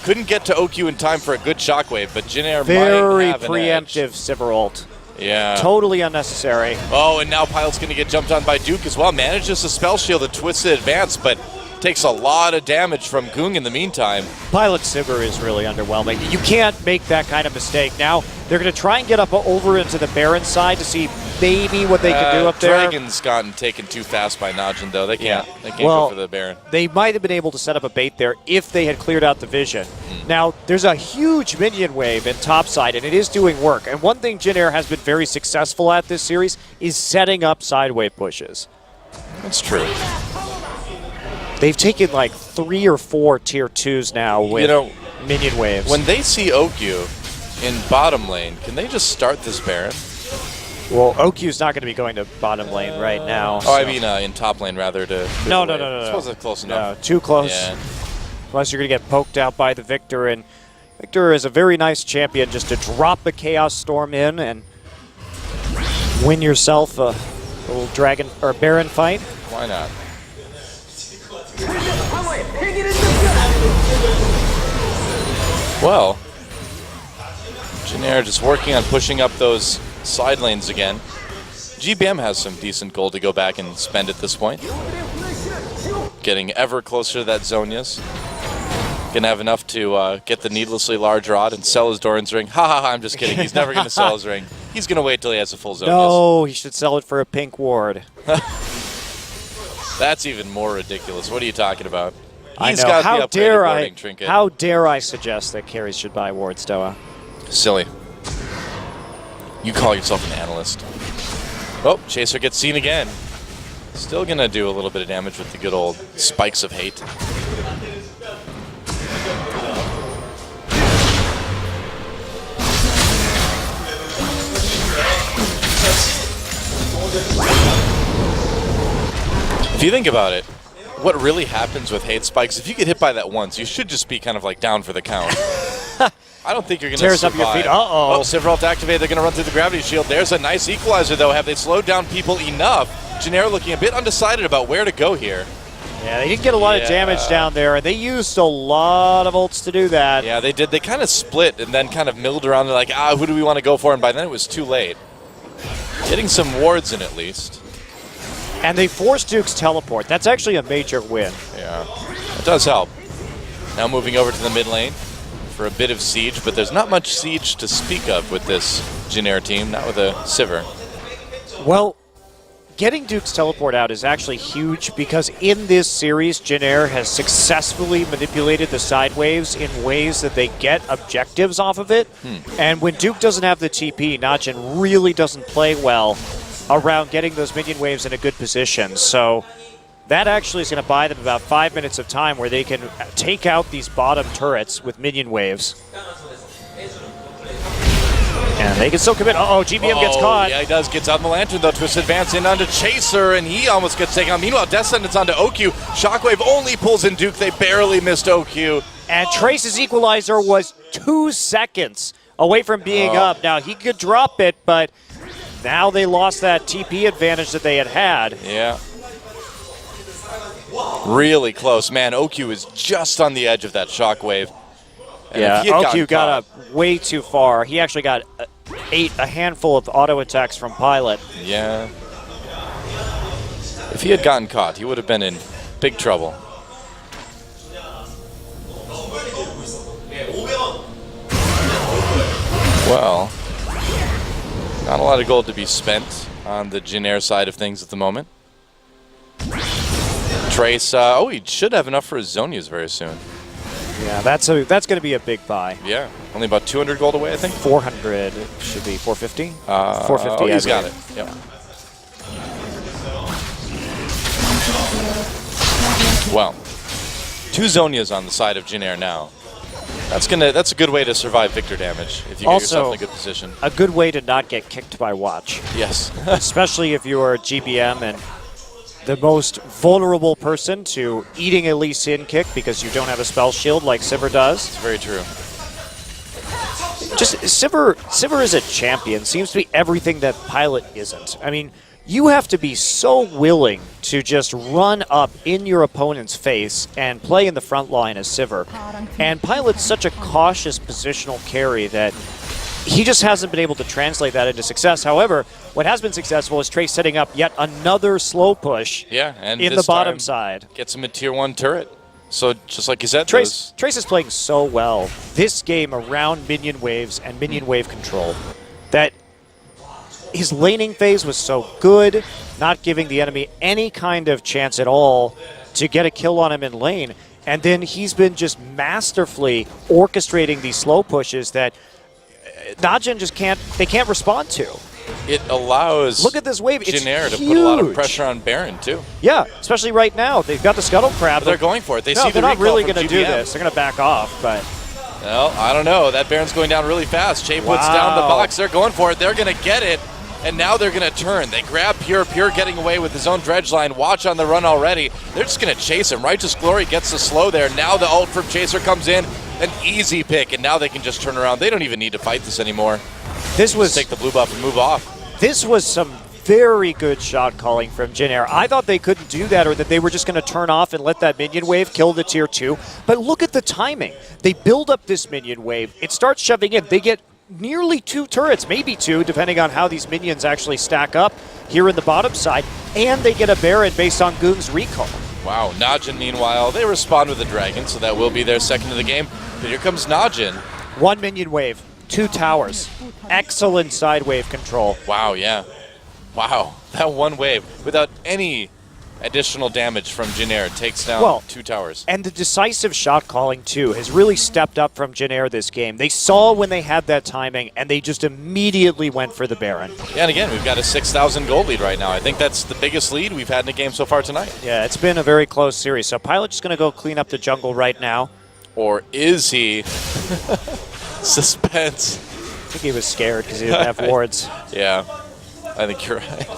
Couldn't get to OQ in time for a good shockwave, but Jin Air might have Very an preemptive edge. Sivir ult. Yeah. Totally unnecessary. Oh, and now Pilot's going to get jumped on by Duke as well. Manages to spell shield a twisted advance, but takes a lot of damage from Goong in the meantime. Pilot Sivir is really underwhelming. You can't make that kind of mistake. Now, they're going to try and get up over into the Baron side to see maybe what they can do up there. Dragon's gotten taken too fast by Najin, though. They can't go for the Baron. They might have been able to set up a bait there if they had cleared out the vision. Now, there's a huge minion wave in topside, and it is doing work. And one thing Jin Air has been very successful at this series is setting up side wave pushes. That's true. They've taken like 3 or 4 tier 2s now with minion waves. When they see OQ in bottom lane, can they just start this Baron? Well, OQ's not going to be going to bottom lane right now. Oh, I mean in top lane rather to... No. I suppose it's close enough. No, too close. Yeah. Plus you're going to get poked out by the Victor, and Victor is a very nice champion just to drop the Chaos Storm in and win yourself a little dragon or Baron fight. Why not? Well, Jin Air just working on pushing up those side lanes again. GBM has some decent gold to go back and spend at this point. Getting ever closer to that Zhonya's. Gonna have enough to get the needlessly large rod and sell his Doran's ring. Ha ha ha, I'm just kidding. He's never gonna sell his ring. He's gonna wait till he has a full Zhonya's. No, he should sell it for a pink ward. That's even more ridiculous. What are you talking about? I know. Got How the dare upgraded warding trinket. How dare I suggest that carries should buy wards, Doa? Silly. You call yourself an analyst. Oh, Chaser gets seen again. Still gonna do a little bit of damage with the good old spikes of hate. If you think about it, what really happens with hate spikes, if you get hit by that once, you should just be kind of like down for the count. I don't think you're going to survive. Tears up your feet. Uh-oh. Oh, Sivir ult activated. They're going to run through the gravity shield. There's a nice equalizer, though. Have they slowed down people enough? Jin Air looking a bit undecided about where to go here. Yeah, they did get a lot of damage down there, and they used a lot of ults to do that. Yeah, they did. They kind of split and then kind of milled around. They're like, who do we want to go for? And by then it was too late. Getting some wards in at least. And they forced Duke's teleport. That's actually a major win. Yeah, it does help. Now moving over to the mid lane for a bit of siege, but there's not much siege to speak of with this Jin Air team, not with a Sivir. Well, getting Duke's teleport out is actually huge because in this series, Jin Air has successfully manipulated the side waves in ways that they get objectives off of it. And when Duke doesn't have the TP, Najin really doesn't play well around getting those minion waves in a good position. So that actually is going to buy them about 5 minutes of time where they can take out these bottom turrets with minion waves. And they can still commit. Uh-oh, GBM gets caught. Yeah, he does. Gets out in the Lantern, though. Twist advance in onto Chaser, and he almost gets taken out. Meanwhile, Descendants onto OQ. Shockwave only pulls in Duke. They barely missed OQ. And Trace's equalizer was 2 seconds away from being up. Now, he could drop it, but now they lost that TP advantage that they had. Yeah. Really close. Man, OQ is just on the edge of that Shockwave. And yeah, OQ got up way too far. He actually got a handful of auto attacks from Pilot. Yeah. If he had gotten caught, he would have been in big trouble. Well, not a lot of gold to be spent on the Jin Air side of things at the moment. Trace, he should have enough for his Zhonya's very soon. Yeah, that's going to be a big buy. Yeah, only about 200 gold away, I think. 400 should be 450. 450. He's got it. Yep. Well, 2 Zhonya's on the side of Jin Air now. That's a good way to survive Victor damage if you get yourself in a good position. A good way to not get kicked by Watch. Yes. Especially if you're GBM and the most vulnerable person to eating a Lee Sin kick because you don't have a spell shield like Sivir does. It's very true. Just Sivir is a champion. Seems to be everything that Pilot isn't. I mean, you have to be so willing to just run up in your opponent's face and play in the front line as Sivir. And Pilot's such a cautious positional carry that he just hasn't been able to translate that into success. However, what has been successful is Trace setting up yet another slow push and in the bottom side. Gets him a tier 1 turret. So just like you said, Trace is playing so well this game around minion waves and minion wave control that his laning phase was so good, not giving the enemy any kind of chance at all to get a kill on him in lane. And then he's been just masterfully orchestrating these slow pushes that Najin just can't respond to. It allows Look at this wave. It's Jin Air to huge. put a lot of pressure on Baron, too. Yeah, especially right now. They've got the Scuttle Crab. But they're going for it. They no, see they're the not recall really from going to do this. They're going to back off, but... Well, I don't know. That Baron's going down really fast. Jay puts down the box. They're going for it. They're going to get it. And now they're going to turn. They grab Pure. Pure getting away with his own dredge line. Watch on the run already. They're just going to chase him. Righteous Glory gets the slow there. Now the ult from Chaser comes in. An easy pick. And now they can just turn around. They don't even need to fight this anymore. This was... Just take the blue buff and move off. This was some very good shot calling from Jin Air. I thought they couldn't do that or that they were just going to turn off and let that minion wave kill the tier 2. But look at the timing. They build up this minion wave. It starts shoving in. They get nearly 2 turrets, maybe 2, depending on how these minions actually stack up here in the bottom side. And they get a Baron based on Goong's recall. Wow. Najin, meanwhile, they respond with a dragon, so that will be their second of the game. But here comes Najin. 1 minion wave, 2 towers. Excellent side wave control. Wow, yeah. Wow, that one wave without any additional damage from Jin Air takes down 2 towers. And the decisive shot calling, too, has really stepped up from Jin Air this game. They saw when they had that timing, and they just immediately went for the Baron. Yeah, and again, we've got a 6,000 gold lead right now. I think that's the biggest lead we've had in a game so far tonight. Yeah, it's been a very close series. So Pilot's just going to go clean up the jungle right now. Or is he? Suspense. I think he was scared because he didn't have wards. Yeah. I think you're right.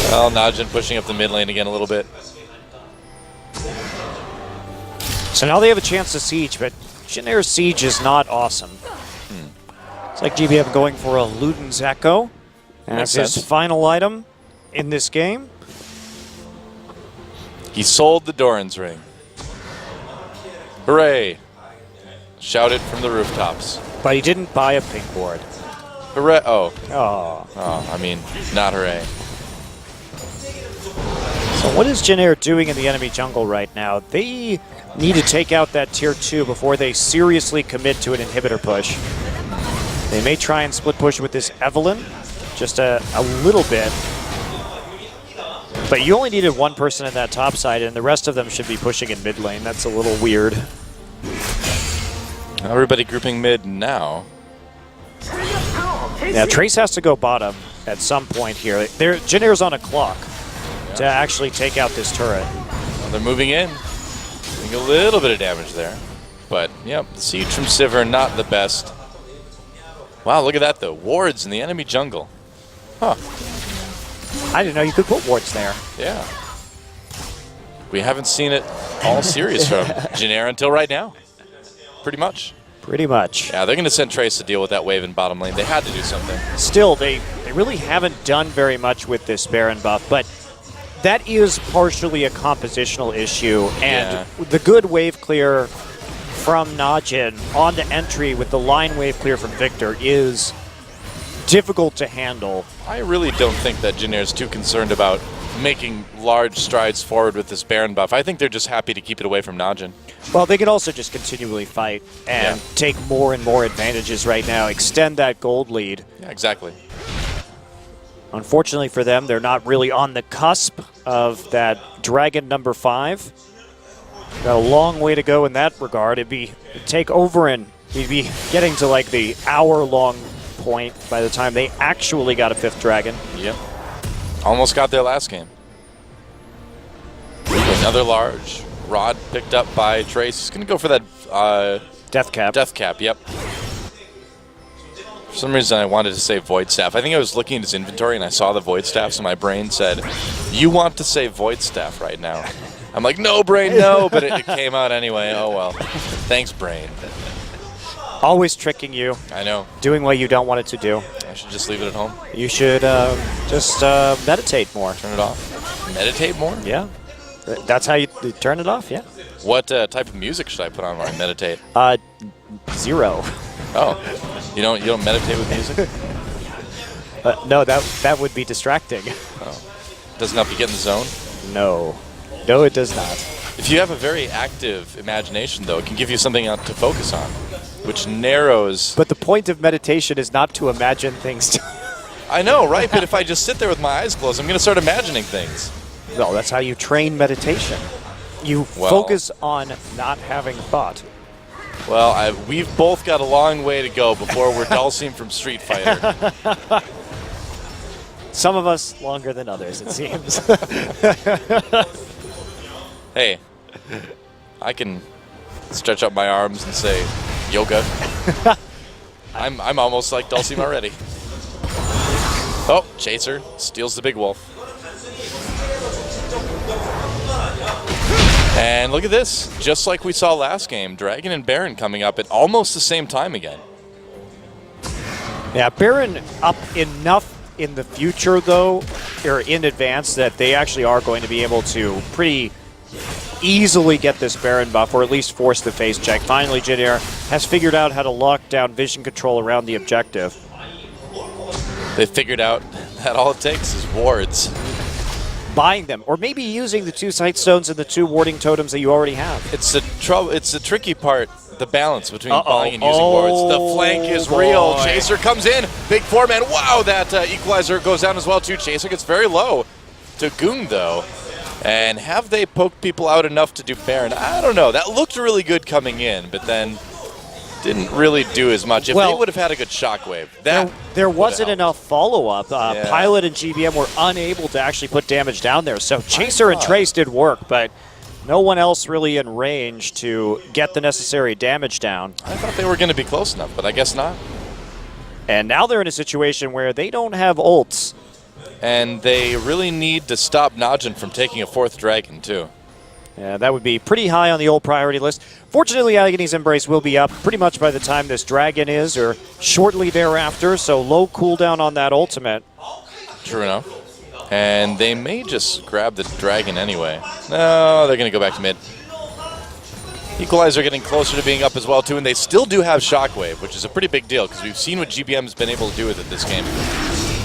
Well, Najin pushing up the mid lane again a little bit. So now they have a chance to siege, but Jin Air's siege is not awesome. It's like GBM going for a Luden's Echo as his final item in this game. He sold the Doran's ring. Hooray! Shout it from the rooftops. But he didn't buy a pink ward. Hooray! Oh. Oh. Oh, I mean, not hooray. So what is Jin Air doing in the enemy jungle right now? They need to take out that tier 2 before they seriously commit to an inhibitor push. They may try and split push with this Evelynn, just a little bit. But you only needed 1 person in that top side, and the rest of them should be pushing in mid lane. That's a little weird. Everybody grouping mid now. Yeah, Trace has to go bottom at some point here. Jin Air's on a clock to actually take out this turret. Well, they're moving in. Doing a little bit of damage there. But, yep, the siege from Sivir, not the best. Wow, look at that, though. Wards in the enemy jungle. Huh. I didn't know you could put wards there. Yeah. We haven't seen it all series from Jin Air until right now. Pretty much. Pretty much. Yeah, they're going to send Trace to deal with that wave in bottom lane. They had to do something. Still, they really haven't done very much with this Baron buff, but that is partially a compositional issue, and the good wave clear from Najin on the entry with the line wave clear from Victor is difficult to handle. I really don't think that Jin Air is too concerned about making large strides forward with this Baron buff. I think they're just happy to keep it away from Najin. Well, they can also just continually fight and take more and more advantages right now, extend that gold lead. Yeah, exactly. Unfortunately for them, they're not really on the cusp of that Dragon number 5. Got a long way to go in that regard. It'd take over and we'd be getting to like the hour-long point by the time they actually got a 5th Dragon. Yep. Almost got their last game. Another large Rod picked up by Trace. He's going to go for that Death Cap. Death Cap, yep. For some reason, I wanted to say Void Staff. I think I was looking at his inventory, and I saw the Void Staff, so my brain said, you want to say Void Staff right now. I'm like, no, brain, no, but it came out anyway. Oh, well. Thanks, brain. Always tricking you. I know. Doing what you don't want it to do. I should just leave it at home. You should just meditate more. Turn it off. Meditate more? Yeah. That's how you turn it off, yeah. What type of music should I put on when I meditate? Zero. Oh. You don't meditate with music? No, that would be distracting. Oh. Doesn't help you get in the zone? No. No, it does not. If you have a very active imagination, though, it can give you something to focus on, which narrows... But the point of meditation is not to imagine things. I know, right? But if I just sit there with my eyes closed, I'm going to start imagining things. No, that's how you train meditation. You focus on not having thought. Well, we've both got a long way to go before we're Dulcine from Street Fighter. Some of us longer than others, it seems. Hey, I can stretch up my arms and say yoga. I'm almost like Dulcine already. Oh, Chaser steals the big wolf. And look at this. Just like we saw last game, Dragon and Baron coming up at almost the same time again. Yeah, Baron up enough in the future, though, or in advance, that they actually are going to be able to pretty easily get this Baron buff, or at least force the face check. Finally, Jin has figured out how to lock down vision control around the objective. They figured out that all it takes is wards. Buying them, or maybe using the 2 sight stones and the 2 warding totems that you already have. It's the trouble. It's the tricky part, the balance between buying and using wards. The flank is real. Chaser comes in. Big 4-man. Wow, that equalizer goes down as well, too. Chaser gets very low to Goong, though. And have they poked people out enough to do Baron? I don't know. That looked really good coming in, but then didn't really do as much. If they would have had a good shockwave, there wasn't enough follow-up. Pilot and GBM were unable to actually put damage down there. So Chaser and Trace did work, but no one else really in range to get the necessary damage down. I thought they were going to be close enough, but I guess not. And now they're in a situation where they don't have ults. And they really need to stop Najin from taking a 4th dragon, too. Yeah, that would be pretty high on the old priority list. Fortunately, Agony's Embrace will be up pretty much by the time this dragon is, or shortly thereafter, so low cooldown on that ultimate. True enough. And they may just grab the dragon anyway. No, they're going to go back to mid. Equalizer getting closer to being up as well, too, and they still do have Shockwave, which is a pretty big deal, because we've seen what GBM's been able to do with it this game.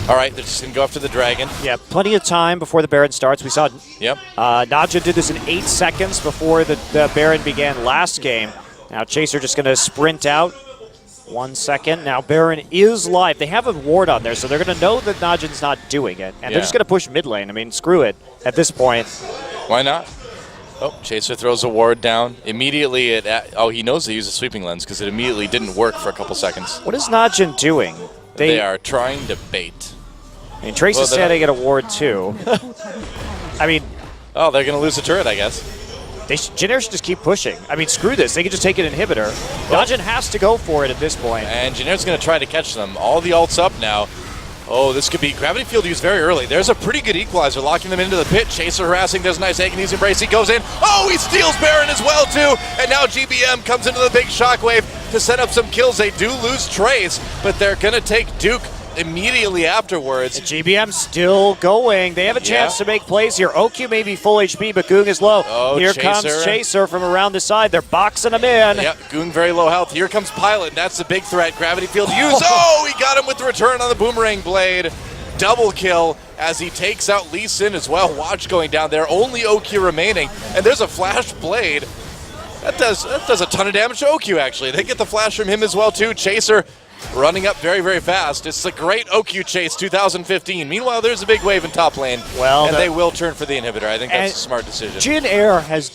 All right, they're just going to go after the dragon. Yeah, plenty of time before the Baron starts. We saw yep. Naja did this in 8 seconds before the Baron began last game. Now Chaser just going to sprint out. 1 second. Now Baron is live. They have a ward on there, so they're going to know that Najin's not doing it. And they're just going to push mid lane. I mean, screw it at this point. Why not? Oh, Chaser throws a ward down. Immediately, he knows to use a sweeping lens because it immediately didn't work for a couple seconds. What is Najin doing? They are trying to bait. I mean, Trace is standing at a ward too. I mean... Oh, they're going to lose the turret, I guess. Jin should just keep pushing. I mean, screw this. They can just take an inhibitor. Najin has to go for it at this point. And Jin going to try to catch them. All the ults up now. Oh, this could be Gravity Field used very early. There's a pretty good equalizer locking them into the pit. Chaser harassing. There's a nice Agony's Embrace. He goes in. Oh, he steals Baron as well, too. And now GBM comes into the big shockwave to set up some kills. They do lose Trace, but they're going to take Duke immediately afterwards. And GBM still going. They have a chance to make plays here. OQ may be full HP, but Goong is low. Oh, here comes Chaser from around the side. They're boxing him in. Yep, Goong very low health. Here comes Pilot. That's the big threat. Gravity Field used. Oh, he got him with the return on the Boomerang Blade. Double kill as he takes out Lee Sin as well. Watch going down there. Only OQ remaining. And there's a Flash Blade. That does a ton of damage to OQ, actually. They get the flash from him as well, too. Chaser running up very, very fast. It's a great OQ chase 2015. Meanwhile, there's a big wave in top lane, and they will turn for the inhibitor. I think that's a smart decision. Jin has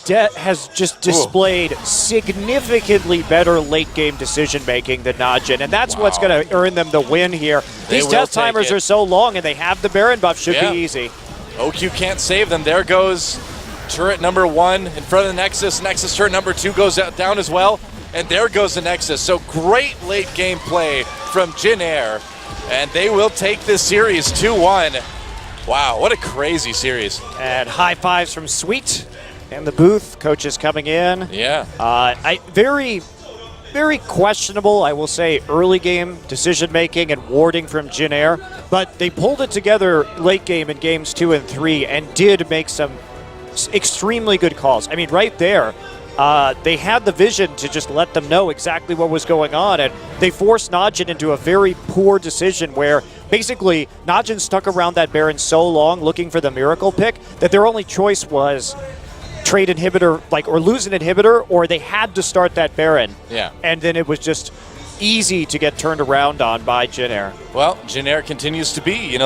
just displayed significantly better late-game decision-making than Najin, and that's what's going to earn them the win here. These death timers are so long, and they have the Baron buff. Should be easy. OQ can't save them. There goes turret number 1 in front of the Nexus. Nexus turret number 2 goes down as well. And there goes the Nexus. So great late game play from Jin Air. And they will take this series 2-1. Wow, what a crazy series. And high fives from Sweet in the booth. Coaches coming in. Yeah. Very, very questionable, I will say, early game decision making and warding from Jin Air. But they pulled it together late game in games 2 and 3 and did make some extremely good calls. I mean, right there, they had the vision to just let them know exactly what was going on, and they forced Najin into a very poor decision where basically Najin stuck around that Baron so long looking for the miracle pick that their only choice was trade inhibitor, or lose an inhibitor, or they had to start that Baron. Yeah. And then it was just easy to get turned around on by Jin Air. Well, Jin Air continues to be,